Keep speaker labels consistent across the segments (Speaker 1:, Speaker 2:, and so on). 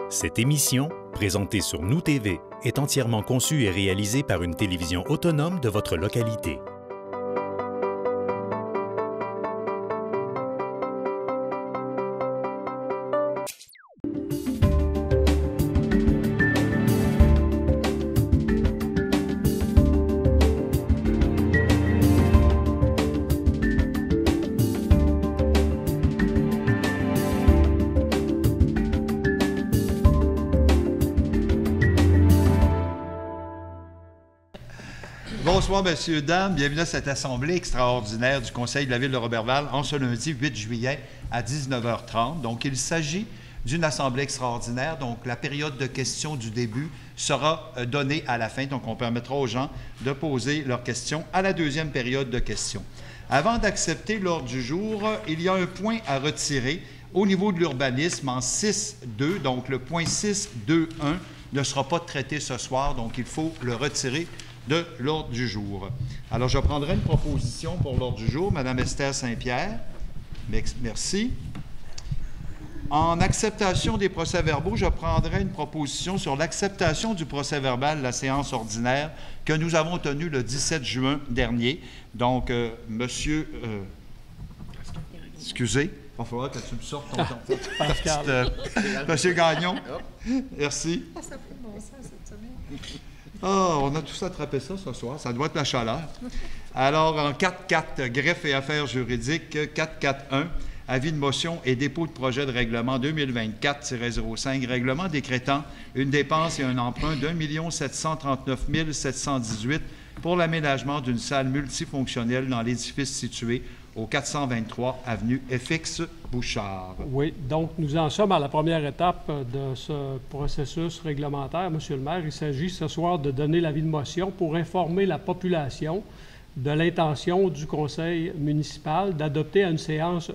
Speaker 1: Cette émission, présentée sur Nous TV, est entièrement conçue et réalisée par une télévision autonome de votre localité.
Speaker 2: Bonsoir, messieurs, dames. Bienvenue à cette assemblée extraordinaire du Conseil de la Ville de Roberval en ce lundi 8 juillet à 19h30. Donc, il s'agit d'une assemblée extraordinaire. Donc, la période de questions du début sera donnée à la fin. Donc, on permettra aux gens de poser leurs questions à la deuxième période de questions. Avant d'accepter l'ordre du jour, il y a un point à retirer au niveau de l'urbanisme en 6.2. Donc, le point 6.2.1 ne sera pas traité ce soir. Donc, il faut le retirer de l'ordre du jour. Alors, je prendrai une proposition pour l'ordre du jour. Madame Esther Saint-Pierre, merci. En acceptation des procès-verbaux, je prendrai une proposition sur l'acceptation du procès-verbal de la séance ordinaire que nous avons tenue le 17 juin dernier. Donc, monsieur... excusez, il va falloir que tu me sortes ton monsieur Gagnon, merci.
Speaker 3: Ça fait bon sens cette semaine.
Speaker 2: Ah, on a tous attrapé ça ce soir. Ça doit être la chaleur. Alors, en 4.4, greffe et affaires juridiques, 4.4.1, avis de motion et dépôt de projet de règlement 2024-05, règlement décrétant une dépense et un emprunt d'1 739 718 pour l'aménagement d'une salle multifonctionnelle dans l'édifice situé au 423 avenue FX Bouchard.
Speaker 4: Oui, donc nous en sommes à la première étape de ce processus réglementaire, Monsieur le maire. Il s'agit ce soir de donner l'avis de motion pour informer la population de l'intention du conseil municipal d'adopter à une séance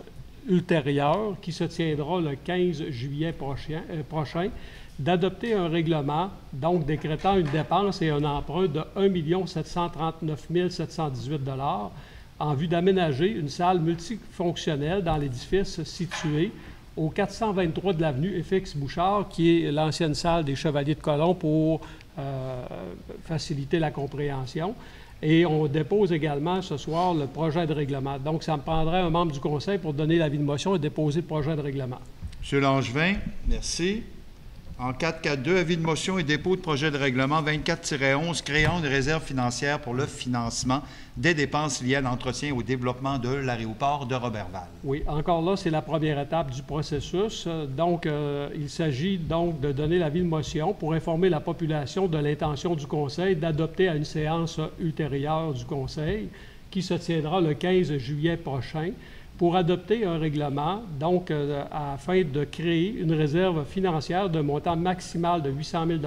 Speaker 4: ultérieure qui se tiendra le 15 juillet prochain, d'adopter un règlement, donc décrétant une dépense et un emprunt de 1 739 718 en vue d'aménager une salle multifonctionnelle dans l'édifice situé au 423 de l'avenue FX Bouchard, qui est l'ancienne salle des Chevaliers de Colomb pour faciliter la compréhension. Et on dépose également ce soir le projet de règlement. Donc, ça me prendrait un membre du conseil pour donner l'avis de motion et déposer le projet de règlement.
Speaker 2: M. Langevin, merci. En 4.4.2, avis de motion et dépôt de projet de règlement 24-11, créant une réserve financière pour le financement des dépenses liées à l'entretien et au développement de l'aéroport de Roberval.
Speaker 4: Oui, encore là, c'est la première étape du processus. Donc, il s'agit donc de donner l'avis de motion pour informer la population de l'intention du conseil d'adopter à une séance ultérieure du conseil qui se tiendra le 15 juillet prochain pour adopter un règlement, donc afin de créer une réserve financière d'un montant maximal de 800 000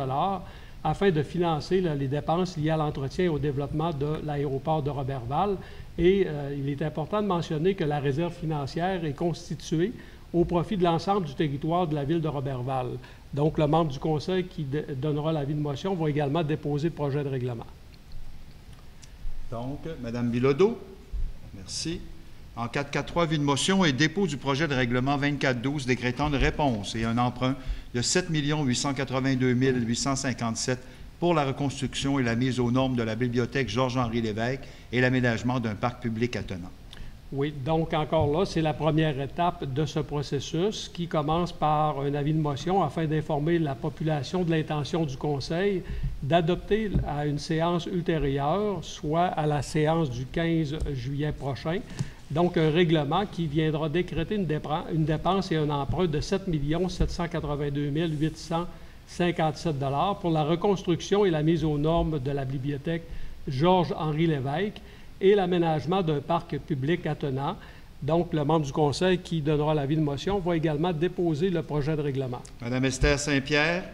Speaker 4: afin de financer les dépenses liées à l'entretien et au développement de l'aéroport de Roberval. Et il est important de mentionner que la réserve financière est constituée au profit de l'ensemble du territoire de la ville de Roberval. Donc, le membre du conseil qui donnera l'avis de motion va également déposer le projet de règlement.
Speaker 2: Donc, Mme Bilodeau, merci. En 4.4.3, avis de motion et dépôt du projet de règlement 24-12 décrétant une réponse et un emprunt de 7 882 857 pour la reconstruction et la mise aux normes de la bibliothèque Georges-Henri Lévesque et l'aménagement d'un parc public attenant.
Speaker 4: Oui, donc encore là, c'est la première étape de ce processus qui commence par un avis de motion afin d'informer la population de l'intention du conseil d'adopter à une séance ultérieure, soit à la séance du 15 juillet prochain, donc un règlement qui viendra décréter une dépense et un emprunt de 7 782 857 pour la reconstruction et la mise aux normes de la bibliothèque Georges-Henri Lévesque et l'aménagement d'un parc public attenant. Donc, le membre du conseil qui donnera l'avis de motion va également déposer le projet de règlement.
Speaker 2: Madame Esther Saint-Pierre,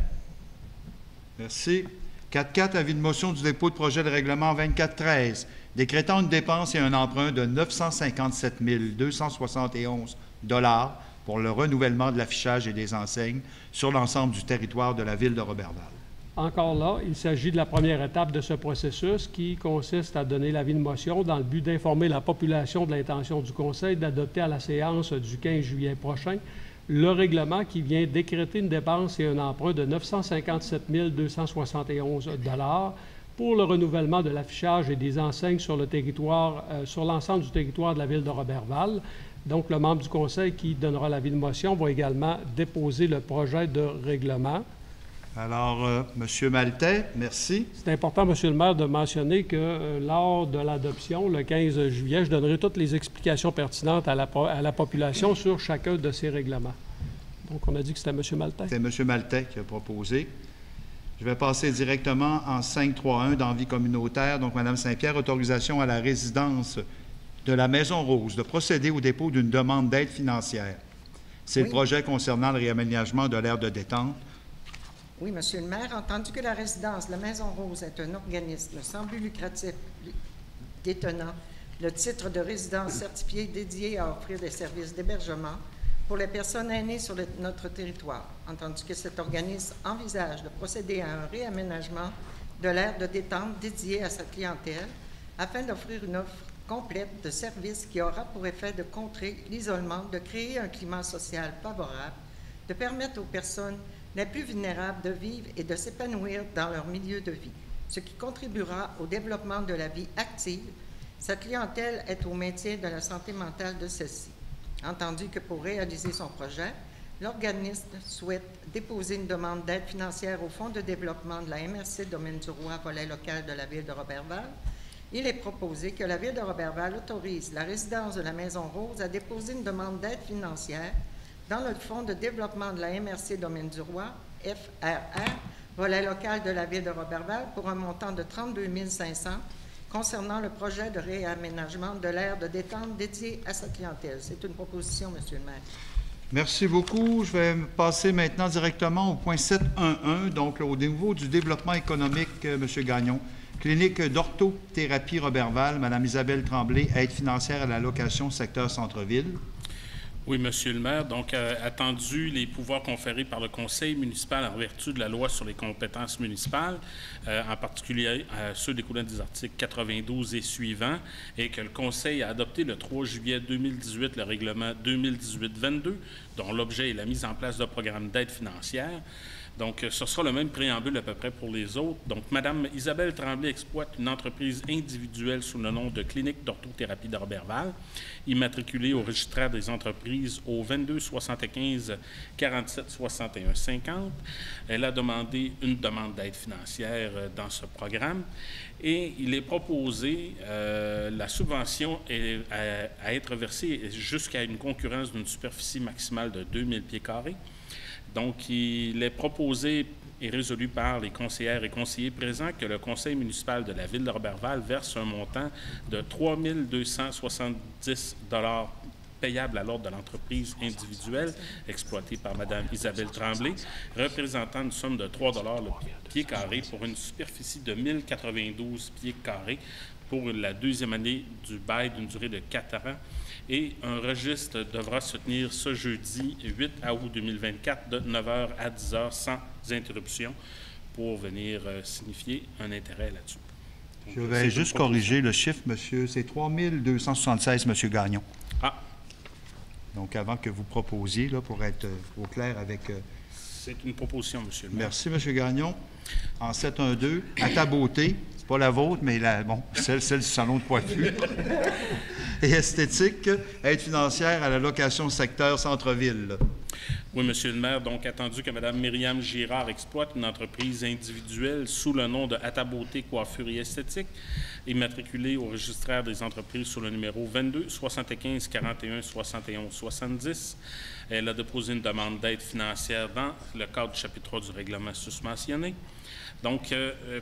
Speaker 2: merci. 4.4, avis de motion du dépôt de projet de règlement 24-13, décrétant une dépense et un emprunt de 957 271 pour le renouvellement de l'affichage et des enseignes sur l'ensemble du territoire de la ville de Roberval.
Speaker 4: Encore là, il s'agit de la première étape de ce processus qui consiste à donner l'avis de motion dans le but d'informer la population de l'intention du conseil d'adopter à la séance du 15 juillet prochain le règlement qui vient décréter une dépense et un emprunt de 957 271 $ pour le renouvellement de l'affichage et des enseignes sur le territoire, sur l'ensemble du territoire de la ville de Roberval. Donc, le membre du conseil qui donnera l'avis de motion va également déposer le projet de règlement.
Speaker 2: Alors, M. Maltais, merci.
Speaker 4: C'est important, M. le maire, de mentionner que lors de l'adoption, le 15 juillet, je donnerai toutes les explications pertinentes à la population sur chacun de ces règlements. Donc, on a dit que c'était M. Maltais.
Speaker 2: C'est M. Maltais qui a proposé. Je vais passer directement en 5.3.1 dans vie communautaire. Donc, Mme Saint-Pierre, autorisation à la résidence de la Maison Rose de procéder au dépôt d'une demande d'aide financière. C'est le projet concernant le réaménagement de l'aire de détente.
Speaker 3: Oui, Monsieur le maire, entendu que la résidence de la Maison Rose est un organisme sans but lucratif détenant le titre de résidence certifié dédié à offrir des services d'hébergement pour les personnes aînées sur notre territoire, entendu que cet organisme envisage de procéder à un réaménagement de l'aire de détente dédié à sa clientèle afin d'offrir une offre complète de services qui aura pour effet de contrer l'isolement, de créer un climat social favorable, de permettre aux personnes les plus vulnérables de vivre et de s'épanouir dans leur milieu de vie, ce qui contribuera au développement de la vie active. Sa clientèle est au maintien de la santé mentale de celle-ci. Entendu que pour réaliser son projet, l'organisme souhaite déposer une demande d'aide financière au Fonds de développement de la MRC Domaine du Roi, volet local de la ville de Roberval. Il est proposé que la ville de Roberval autorise la résidence de la Maison Rose à déposer une demande d'aide financière dans le Fonds de développement de la MRC Domaine du Roi, FRR, volet local de la ville de Roberval, pour un montant de 32 500 concernant le projet de réaménagement de l'aire de détente dédié à sa clientèle. C'est une proposition, Monsieur le maire.
Speaker 2: Merci beaucoup. Je vais passer maintenant directement au point 7.1.1, donc au niveau du développement économique, M. Gagnon. Clinique d'orthothérapie Roberval, Mme Isabelle Tremblay, aide financière à la location secteur centre-ville.
Speaker 5: Oui, Monsieur le maire. Donc, attendu les pouvoirs conférés par le conseil municipal en vertu de la loi sur les compétences municipales, en particulier ceux découlant des articles 92 et suivants, et que le conseil a adopté le 3 juillet 2018 le règlement 2018-22, dont l'objet est la mise en place d'un programme d'aide financière. Donc, ce sera le même préambule à peu près pour les autres. Donc, Mme Isabelle Tremblay exploite une entreprise individuelle sous le nom de Clinique d'orthothérapie de Roberval, immatriculée au registraire des entreprises au 22 75 47 61 50. Elle a demandé une demande d'aide financière dans ce programme et il est proposé la subvention à être versée jusqu'à une concurrence d'une superficie maximale de 2000 pieds carrés. Donc, il est proposé et résolu par les conseillères et conseillers présents que le conseil municipal de la ville de Roberval verse un montant de 3 270 $ payable à l'ordre de l'entreprise individuelle exploitée par Mme Isabelle Tremblay, représentant une somme de 3 $ le pied carré pour une superficie de 1092 pieds carrés pour la deuxième année du bail d'une durée de 4 ans. Et un registre devra se tenir ce jeudi 8 août 2024 de 9h à 10h sans interruption pour venir signifier un intérêt là-dessus.
Speaker 2: Je vais juste corriger le chiffre, monsieur. C'est 3276, monsieur Gagnon.
Speaker 5: Ah.
Speaker 2: Donc, avant que vous proposiez, là, pour être au clair avec...
Speaker 5: C'est une proposition, monsieur le maire.
Speaker 2: Merci, monsieur Gagnon. En 7.1.2, à ta beauté, c'est pas la vôtre, mais celle du salon de coiffure. Et esthétique, aide financière à la location secteur centre-ville.
Speaker 5: Oui, monsieur le maire. Donc, attendu que Mme Myriam Girard exploite une entreprise individuelle sous le nom de Atabeauté Coiffure et Esthétique, immatriculée au registraire des entreprises sur le numéro 22 75 41 71 70. Elle a déposé une demande d'aide financière dans le cadre du chapitre 3 du règlement susmentionné. Donc,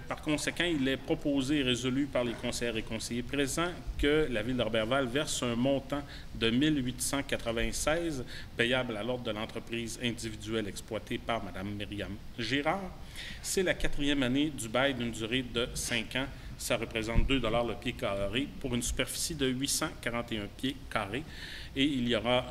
Speaker 5: par conséquent, il est proposé et résolu par les conseillères et conseillers présents que la ville de Roberval verse un montant de 1 896 payable à l'ordre de l'entreprise individuelle exploitée par Mme Myriam Girard. C'est la 4e année du bail d'une durée de 5 ans. Ça représente 2 $ le pied carré pour une superficie de 841 pieds carrés. Et il y aura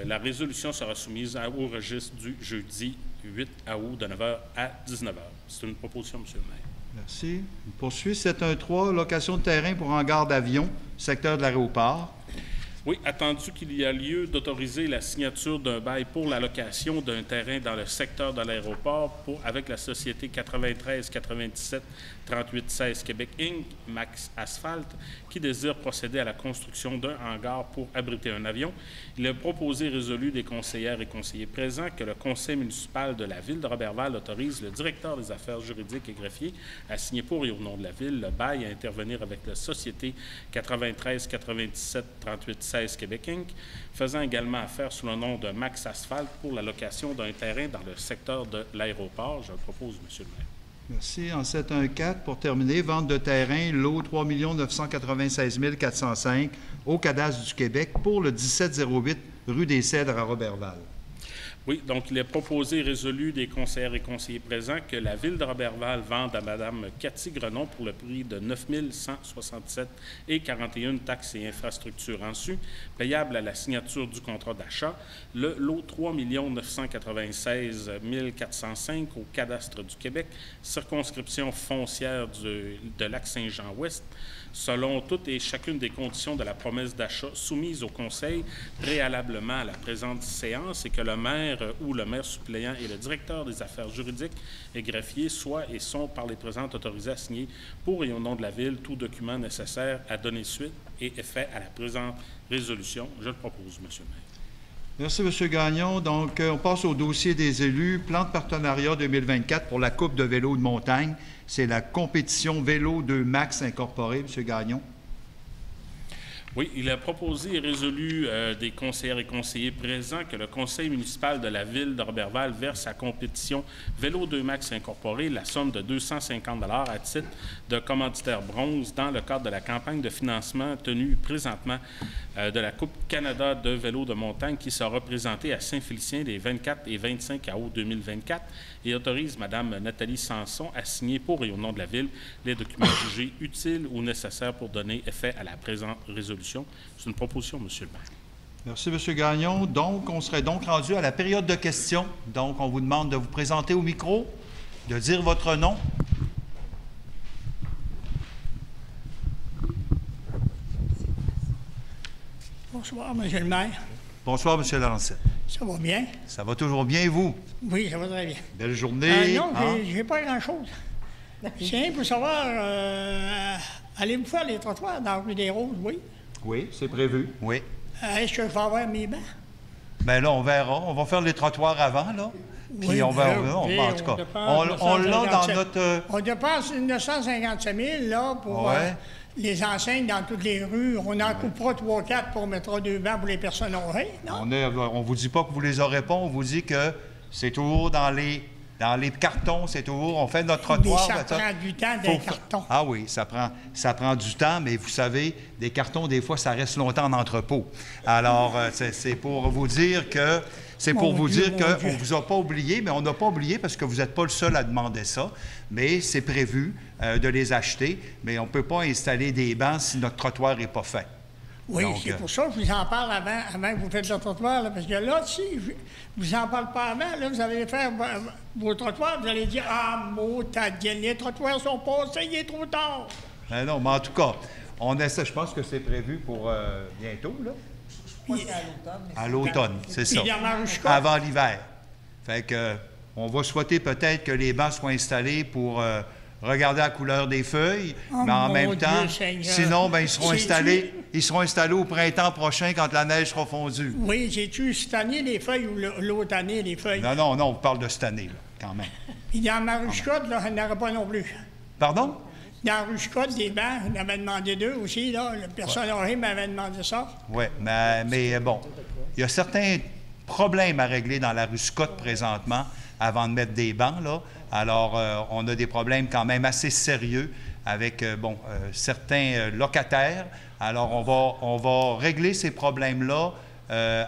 Speaker 5: la résolution sera soumise au registre du jeudi 8 août de 9h à 19h. C'est une proposition, monsieur le maire.
Speaker 2: Merci. On poursuit. 7.1.3, location de terrain pour hangar d'avion, secteur de l'aéroport.
Speaker 5: Oui, attendu qu'il y a lieu d'autoriser la signature d'un bail pour la location d'un terrain dans le secteur de l'aéroport avec la société 93-97-38-16 Québec Inc., Max Asphalt, qui désire procéder à la construction d'un hangar pour abriter un avion. Il est proposé et résolu des conseillères et conseillers présents que le conseil municipal de la Ville de Roberval autorise le directeur des affaires juridiques et greffiers à signer pour et au nom de la Ville le bail à intervenir avec la société 93-97-38-16 Québec Inc., faisant également affaire sous le nom de Max Asphalt pour la location d'un terrain dans le secteur de l'aéroport. Je le propose, M. le maire.
Speaker 2: Merci. En 714, pour terminer, vente de terrain, lot 3 996 405 au cadastre du Québec pour le 1708 rue des Cèdres à Roberval.
Speaker 5: Oui, donc il est proposé et résolu des conseillères et conseillers présents que la Ville de Roberval vende à Mme Cathy Grenon pour le prix de 9 167,41 taxes et infrastructures en su, payable à la signature du contrat d'achat, le lot 3 996 405 au cadastre du Québec, circonscription foncière de Lac-Saint-Jean-Ouest, selon toutes et chacune des conditions de la promesse d'achat soumise au Conseil préalablement à la présente séance et que le maire ou le maire suppléant et le directeur des affaires juridiques et greffiers soient et sont par les présentes autorisés à signer pour et au nom de la Ville tout document nécessaire à donner suite et effet à la présente résolution. Je le propose, M. le maire.
Speaker 2: Merci, M. Gagnon. Donc, on passe au dossier des élus. Plan de partenariat 2024 pour la Coupe de vélo de montagne. C'est la compétition Vélo 2 Max incorporée, M. Gagnon.
Speaker 5: Oui, il a proposé et résolu des conseillères et conseillers présents que le conseil municipal de la Ville de Roberval verse à compétition Vélo 2 Max incorporé la somme de 250 $ à titre de commanditaire bronze dans le cadre de la campagne de financement tenue présentement de la Coupe Canada de vélo de montagne qui sera présentée à Saint-Félicien les 24 et 25 août 2024 et autorise Mme Nathalie Sanson à signer pour et au nom de la Ville les documents jugés utiles ou nécessaires pour donner effet à la présente résolution. C'est une proposition, M. le maire.
Speaker 2: Merci, M. Gagnon. Donc, on serait donc rendu à la période de questions. Donc, on vous demande de vous présenter au micro, de dire votre nom.
Speaker 6: Bonsoir, M. le maire.
Speaker 2: Bonsoir, M. Lancette.
Speaker 6: Ça va bien?
Speaker 2: Ça va toujours bien, et vous?
Speaker 6: Oui, ça va très bien.
Speaker 2: Belle journée.
Speaker 6: Non, j'ai pas grand-chose. C'est pour savoir, allez-vous faire les trottoirs dans la rue des Roses, oui?
Speaker 2: Oui, c'est prévu. Oui.
Speaker 6: Est-ce que je vais avoir mes bancs?
Speaker 2: Bien là, on verra. On va faire les trottoirs avant, là. Puis
Speaker 6: Oui,
Speaker 2: on va,
Speaker 6: oui,
Speaker 2: en tout cas, on l'a dans notre...
Speaker 6: On dépense 957 000, là, pour
Speaker 2: Ouais.
Speaker 6: les enseignes dans toutes les rues. On en coupera 3-4 pour mettre 2 bancs pour les personnes âgées, non?
Speaker 2: On vous dit pas que vous les aurez pas, on vous dit que c'est toujours dans les cartons, c'est toujours, on fait notre trottoir.
Speaker 6: Mais ça prend du temps des cartons.
Speaker 2: Ah oui, ça prend du temps, mais vous savez, des cartons, des fois, ça reste longtemps en entrepôt. Alors, c'est pour vous dire que... C'est pour vous dire qu'on ne vous a pas oublié, mais on n'a pas oublié parce que vous n'êtes pas le seul à demander ça, mais c'est prévu de les acheter, mais on ne peut pas installer des bancs si notre trottoir n'est pas fait.
Speaker 6: Oui,
Speaker 2: Donc,
Speaker 6: c'est pour ça que je vous en parle avant que vous faites le trottoir, là, parce que là, si je vous en parle pas avant, là, vous allez faire vos trottoirs, vous allez dire « Ah, mot, ta gueule, les trottoirs sont passés, il est trop tard! »
Speaker 2: Ben non, mais en tout cas, on essaie, je pense que c'est prévu pour bientôt, là. À l'automne, c'est ça. Avant l'hiver. Fait que, on va souhaiter peut-être que les bancs soient installés pour regarder la couleur des feuilles, mais en même temps, sinon, ben, ils seront installés au printemps prochain quand la neige sera fondue.
Speaker 6: Oui, j'ai-tu cette année les feuilles ou l'autre année les feuilles?
Speaker 2: Non, on parle de cette année, là, quand même.
Speaker 6: Puis dans Maruscotte, là, il n'y en aura pas non plus.
Speaker 2: Pardon?
Speaker 6: Dans Ruscotte, des bancs, on avait demandé 2 aussi, là. La personne âgée m'avait demandé ça.
Speaker 2: Oui, mais bon, il y a certains problèmes à régler dans la Ruscotte présentement avant de mettre des bancs, là. Alors, on a des problèmes quand même assez sérieux avec, certains locataires. Alors, on va régler ces problèmes-là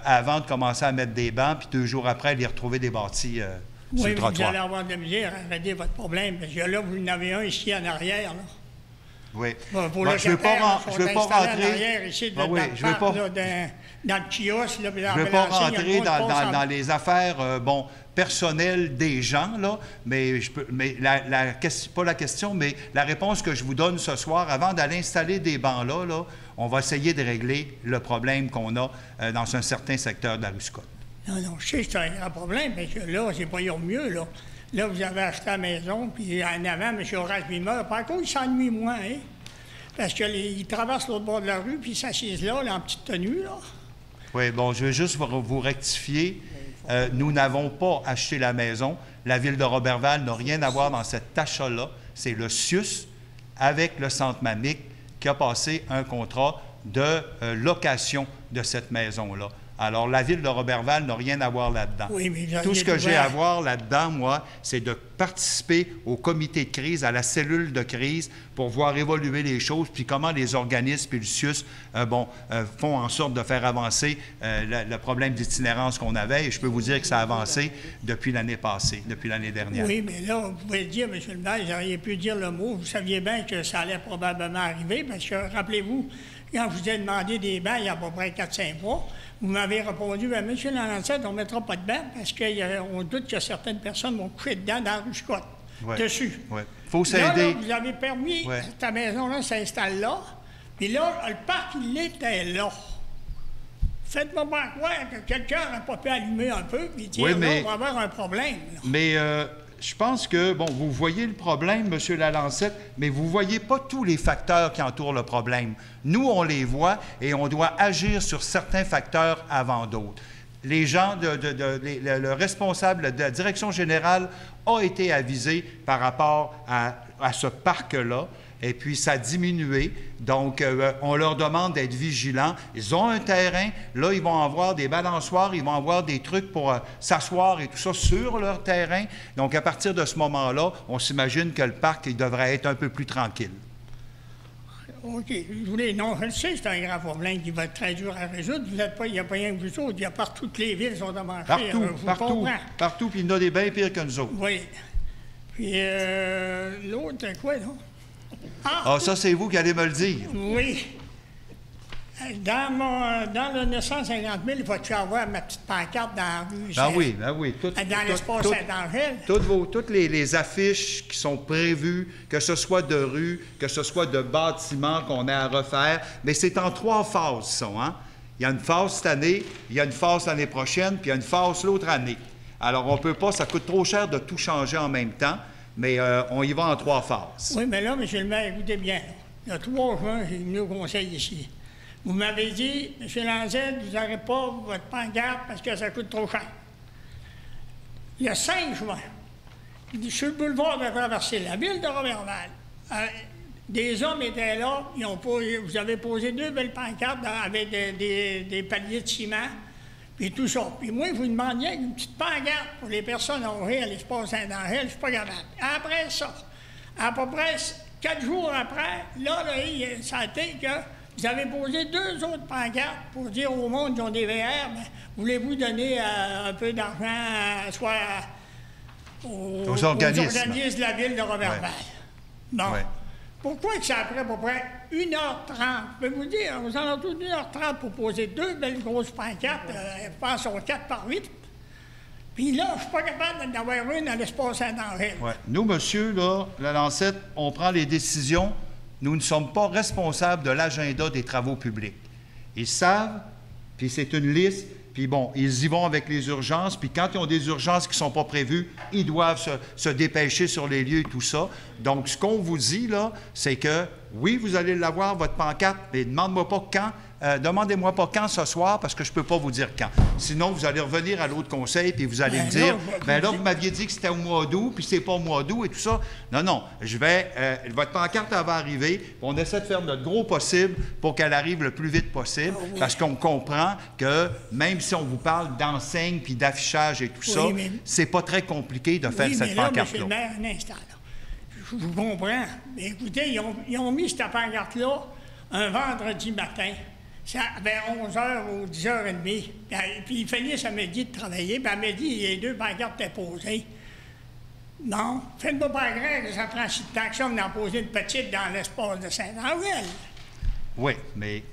Speaker 2: avant de commencer à mettre des bancs, puis 2 jours après, les retrouver des bâtis sur le trottoir.
Speaker 6: Vous allez avoir de la misère à régler votre problème, parce que là, vous en avez un ici en arrière, là.
Speaker 2: Oui.
Speaker 6: Bon,
Speaker 2: je ne veux pas rentrer...
Speaker 6: Dans le kiosque, là,
Speaker 2: je ne veux pas rentrer dans les affaires, personnelle des gens, là, mais, pas la question, mais la réponse que je vous donne ce soir, avant d'aller installer des bancs là, on va essayer de régler le problème qu'on a dans un certain secteur de la rue Scott.
Speaker 6: Non, je sais que c'est un grand problème, mais là, c'est pas au mieux, là. Là, vous avez acheté la maison, puis en avant, M. Horace Wimmer, par contre, il s'ennuie moins, hein? Parce qu'il traverse l'autre bord de la rue, puis il s'assise là, en petite tenue, là.
Speaker 2: Oui, bon, je vais juste vous rectifier. Nous n'avons pas acheté la maison. La Ville de Roberval n'a rien à voir dans cet achat-là. C'est le CIUS, avec le Centre Mamic, qui a passé un contrat de location de cette maison-là. Alors, la Ville de Roberval n'a rien à voir là-dedans.
Speaker 6: Oui, mais
Speaker 2: tout ce que j'ai à voir là-dedans, moi, c'est de participer au comité de crise, à la cellule de crise, pour voir évoluer les choses, puis comment les organismes et le CIUS font en sorte de faire avancer le problème d'itinérance qu'on avait. Et je peux vous dire que ça a avancé depuis l'année passée, depuis l'année dernière.
Speaker 6: Oui, mais là, vous pouvez dire, M. le maire, vous auriez pu dire le mot. Vous saviez bien que ça allait probablement arriver, parce que, rappelez-vous, quand je vous ai demandé des bancs il y a à peu près 4-5 mois, vous m'avez répondu, bien, M. Lancette, on ne mettra pas de banc parce qu'on doute que certaines personnes vont coucher dedans dans la rue Scott, dessus.
Speaker 2: Oui. Il faut s'aider.
Speaker 6: Là, vous avez permis que ta maison-là s'installe là, puis là, le parc, il était là. Faites-moi pas croire que quelqu'un n'a pas pu allumer un peu, puis dire, là, on va avoir un problème. Là.
Speaker 2: Mais je pense que, bon, vous voyez le problème, M. Lalancette, mais vous ne voyez pas tous les facteurs qui entourent le problème. Nous, on les voit et on doit agir sur certains facteurs avant d'autres. Les gens, le responsable de la direction générale a été avisé par rapport à ce parc-là. Et puis, ça a diminué. Donc, on leur demande d'être vigilants. Ils ont un terrain. Là, ils vont avoir des balançoires, ils vont avoir des trucs pour s'asseoir et tout ça sur leur terrain. Donc, à partir de ce moment-là, on s'imagine que le parc, il devrait être un peu plus tranquille.
Speaker 6: OK. Je le sais, c'est un grand problème qui va être très dur à résoudre. Vous n'êtes pas, il n'y a pas rien que vous autres. Il y a partout, toutes les villes sont à marcher.
Speaker 2: Partout. Puis il y en a des bien pires que nous autres.
Speaker 6: Oui. Puis l'autre, c'est quoi, là?
Speaker 2: Ça, c'est vous qui allez me le dire.
Speaker 6: Oui. Dans le 950 000, il faut-tu avoir ma petite pancarte dans la rue?
Speaker 2: Ben oui.
Speaker 6: Dans l'espace Saint-Angèle?
Speaker 2: Toutes les affiches qui sont prévues, que ce soit de rue, que ce soit de bâtiments qu'on a à refaire, mais c'est en 3 phases, ça, hein? Il y a une phase cette année, il y a une phase l'année prochaine, puis il y a une phase l'autre année. Alors, on ne peut pas, ça coûte trop cher de tout changer en même temps, mais on y va en 3 phases.
Speaker 6: Oui, mais là, M. le maire, écoutez bien. Le 3 juin, j'ai venu au conseil ici. Vous m'avez dit, M. Lanzette, vous n'aurez pas votre pancarte parce que ça coûte trop cher. Le 5 juin, sur le boulevard de traverser la ville de Roberval, des hommes étaient là, vous avez posé 2 belles pancartes avec des paliers de ciment, puis tout ça. Puis moi, vous demandiez une petite pancarte pour les personnes âgées à l'espace Saint-Angèle, je ne suis pas capable. Après ça, à peu près 4 jours après, ça a été que vous avez posé 2 autres pancartes pour dire au monde qui ont des VR, voulez-vous donner un peu d'argent, soit aux organismes de la ville de Roberval. Bon. Ouais. Pourquoi que ça a pris à peu près 1h30? Je peux vous dire, vous en avez tout 1h30 pour poser 2 belles grosses pancartes, je pense aux 4 par 8. Puis là, je ne suis pas capable d'en avoir une dans l'espace Saint-Angèle.
Speaker 2: Ouais. Nous, monsieur, là, Lalancette, on prend les décisions. Nous ne sommes pas responsables de l'agenda des travaux publics. Ils savent, puis c'est une liste, puis bon, ils y vont avec les urgences, puis quand ils ont des urgences qui ne sont pas prévues, ils doivent se dépêcher sur les lieux et tout ça. Donc, ce qu'on vous dit, là, c'est que, oui, vous allez l'avoir, votre pancarte, mais demandez-moi pas quand. Demandez-moi pas quand ce soir, parce que je ne peux pas vous dire quand. Sinon, vous allez revenir à l'autre conseil, puis vous allez me dire, là, vous m'aviez dit que c'était au mois d'août, puis c'est pas au mois d'août et tout ça. Non, votre pancarte, elle va arriver, puis on essaie de faire notre gros possible pour qu'elle arrive le plus vite possible, parce qu'on comprend que même si on vous parle d'enseigne, puis d'affichage et tout ça, c'est pas très compliqué de faire cette pancarte-là.
Speaker 6: M. le maire, un instant, là. Je vous comprends. Mais écoutez, ils ont mis cette pancarte-là un vendredi matin. Vers 11h ou 10h30. Puis ils finissent à midi de travailler. Puis à midi, les 2 pancartes étaient posées. Non, faites-moi pas grave que ça prend si de temps que ça, on en poser une petite dans l'espace de Saint-Angèle.
Speaker 2: Oui, mais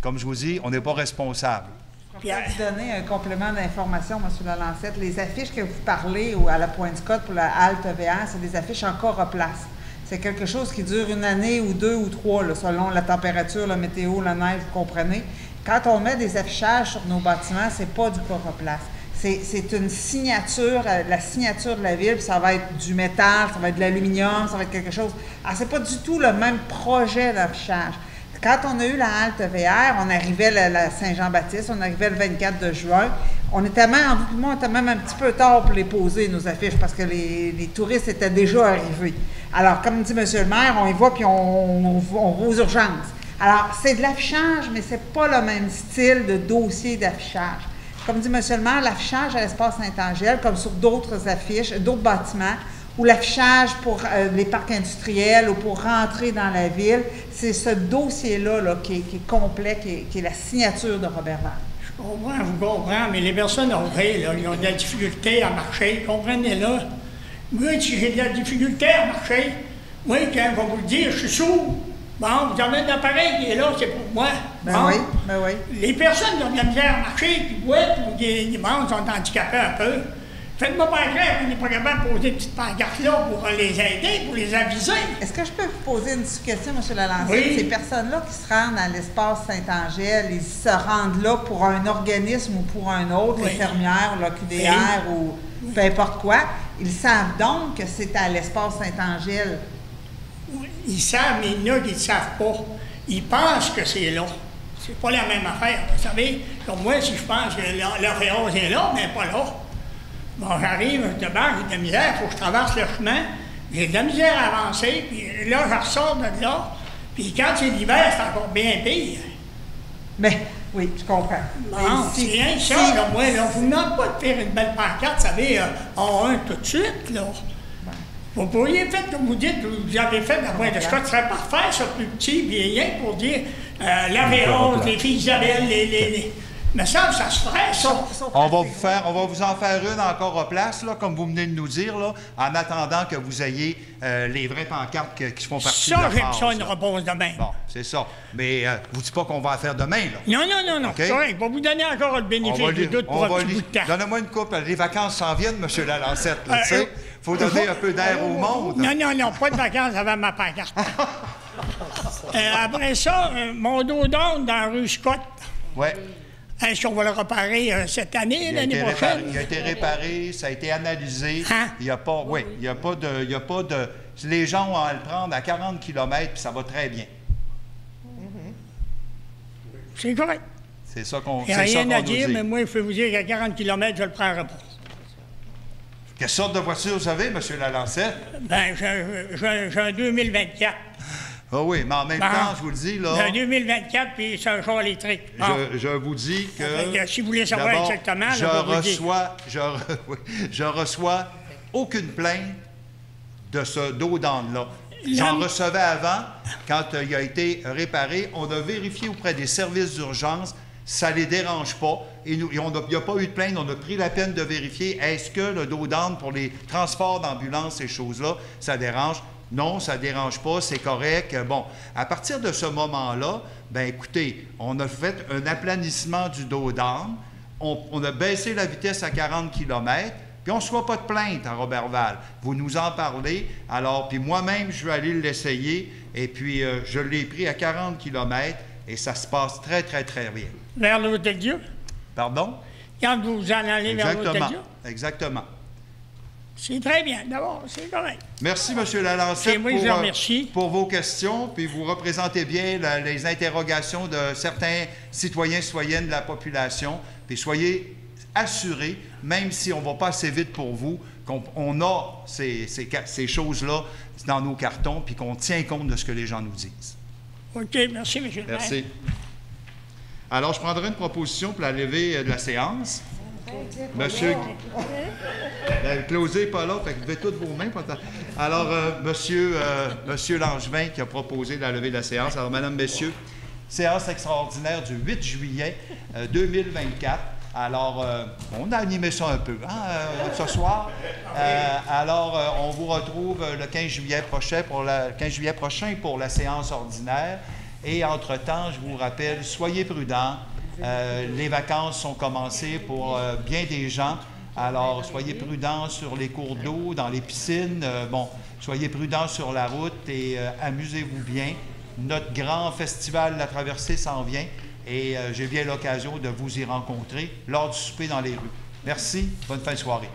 Speaker 2: comme je vous dis, on n'est pas responsable.
Speaker 6: Puis,
Speaker 7: Je vais vous donner un complément d'information, M. Lalancette. Les affiches que vous parlez à la Pointe-Scott pour la halte EVR, c'est des affiches en coroplace. C'est quelque chose qui dure une année ou 2 ou 3, là, selon la température, la météo, la neige, vous comprenez. Quand on met des affichages sur nos bâtiments, c'est pas du coroplace. C'est une signature, la signature de la ville, puis ça va être du métal, ça va être de l'aluminium, ça va être quelque chose. Alors, c'est pas du tout le même projet d'affichage. Quand on a eu la halte VR, on arrivait à Saint-Jean-Baptiste, on arrivait le 24 de juin. On était même un petit peu tard pour les poser, nos affiches, parce que les touristes étaient déjà arrivés. Alors, comme dit M. le maire, on y va puis on va aux urgences. Alors, c'est de l'affichage, mais c'est pas le même style de dossier d'affichage. Comme dit M. le maire, l'affichage à l'espace Saint-Angèle, comme sur d'autres affiches, d'autres bâtiments, ou l'affichage pour les parcs industriels ou pour rentrer dans la ville, c'est ce dossier-là là, qui est complet, qui est la signature de Robert Val.
Speaker 6: Je comprends, mais les personnes âgées, là, ils ont de la difficulté à marcher, comprenez-là. Moi, si j'ai de la difficulté à marcher, moi, quand on va vous le dire, je suis sourd. Bon, vous avez un appareil qui est là, c'est pour moi.
Speaker 7: Ben oui.
Speaker 6: Les personnes qui ont de la misère à marcher, qui boitent ou qui sont handicapés un peu, faites-moi pas clair, on n'est pas capable de poser une petite pancarte là pour les aider, pour les aviser.
Speaker 7: Est-ce que je peux vous poser une petite question, M. Lalancette?
Speaker 6: Oui.
Speaker 7: Ces personnes-là qui se rendent à l'espace Saint-Angèle, ils se rendent là pour un organisme ou pour un autre,
Speaker 6: Oui.
Speaker 7: l'infirmière ou la QDR ou peu importe quoi, ils savent donc que c'est à l'espace Saint-Angèle.
Speaker 6: Ils savent, mais il y en a qui ne savent pas. Ils pensent que c'est là. C'est pas la même affaire. Vous savez, comme moi, si je pense que l'Orphéose est là, mais pas là. Bon, j'arrive, j'ai de la misère, il faut que je traverse le chemin. J'ai de la misère à avancer, puis là, je ressors de là. Puis quand c'est l'hiver, c'est encore bien pire.
Speaker 7: Mais oui, je comprends.
Speaker 6: Bon, c'est rien que ça, là, moi, là, vous ne demandez pas de faire une belle pancarte, vous savez, en un tout de suite, là. Vous pourriez faire, comme vous dites, vous avez fait la Pointe de Scott, ce serait parfait, ça, plus petit, puis rien pour dire l'Aveyron, les filles Isabelle, les... Mais ça se ferait, ça.
Speaker 2: On va vous en faire une encore en place, là, comme vous venez de nous dire, là, en attendant que vous ayez les vraies pancartes qui font partie de la
Speaker 6: Ça,
Speaker 2: phase.
Speaker 6: j'aime ça, une repose demain.
Speaker 2: Bon, c'est ça. Mais vous ne dites pas qu'on va en faire demain, là.
Speaker 6: Non.
Speaker 2: Okay.
Speaker 6: C'est correct. Je vais vous donner encore le bénéfice du doute pour un petit bout de temps.
Speaker 2: Donnez-moi une coupe. Les vacances s'en viennent, M. Lalancette. Il faut donner un peu d'air au monde.
Speaker 6: Non, pas de vacances avant ma pancarte. Après ça, mon dos d'onde dans la rue Scott.
Speaker 2: Oui.
Speaker 6: Est-ce qu'on va le réparer cette année, l'année prochaine?
Speaker 2: Il a été réparé, ça a été analysé.
Speaker 6: Hein?
Speaker 2: Il n'y a pas de... Les gens vont le prendre à 40 km, puis ça va très bien.
Speaker 6: C'est correct.
Speaker 2: C'est ça qu'on
Speaker 6: Il n'y a rien à dire,
Speaker 2: dit.
Speaker 6: mais moi, je peux vous dire qu'à 40 km, je ne le prendrai pas.
Speaker 2: Quelle sorte de voiture vous avez, M. Lalancette?
Speaker 6: Ben, j'ai un 2024.
Speaker 2: Ah oui, mais en même temps, je vous le dis, là...
Speaker 6: J'ai un 2024, puis c'est un char électrique.
Speaker 2: Je vous dis que...
Speaker 6: Si vous voulez savoir exactement,
Speaker 2: je reçois aucune plainte de ce dos d'âne-là. J'en recevais avant, quand il a été réparé. On a vérifié auprès des services d'urgence, ça ne les dérange pas. Et il n'y a pas eu de plainte. On a pris la peine de vérifier, est-ce que le dos d'âne pour les transports d'ambulance, ces choses-là, ça dérange? Non, ça ne dérange pas, c'est correct. Bon, à partir de ce moment-là, bien écoutez, on a fait un aplanissement du dos d'âne, on a baissé la vitesse à 40 km, puis on ne reçoit pas de plainte à Roberval. Vous nous en parlez, alors, puis moi-même, je vais aller l'essayer, et puis je l'ai pris à 40 km, et ça se passe très, très, très bien.
Speaker 6: Vers l'Hôtel-Dieu?
Speaker 2: Pardon?
Speaker 6: Quand vous en allez vers l'Hôtel-Dieu?
Speaker 2: Exactement.
Speaker 6: C'est très bien, d'abord, c'est correct.
Speaker 2: Merci, M. Lalancette, pour vos questions, puis vous représentez bien les interrogations de certains citoyens et citoyennes de la population, puis soyez assurés, même si on ne va pas assez vite pour vous, qu'on a ces choses-là dans nos cartons, puis qu'on tient compte de ce que les gens nous disent.
Speaker 6: OK, merci, M. le maire.
Speaker 2: Merci. Alors, je prendrai une proposition pour la levée de la séance. Monsieur... Ben, Claude n'est pas là, fait que vous levez toutes vos mains. Alors, monsieur Langevin qui a proposé la levée de la séance. Alors, madame, messieurs, séance extraordinaire du 8 juillet 2024. Alors, on a animé ça un peu ce soir. Alors, on vous retrouve le 15 juillet prochain pour la séance ordinaire. Et entre-temps, je vous rappelle, soyez prudents. Les vacances sont commencées pour bien des gens. Alors, soyez prudents sur les cours d'eau, dans les piscines. Soyez prudents sur la route et amusez-vous bien. Notre grand festival de la traversée s'en vient et j'ai bien l'occasion de vous y rencontrer lors du souper dans les rues. Merci. Bonne fin de soirée.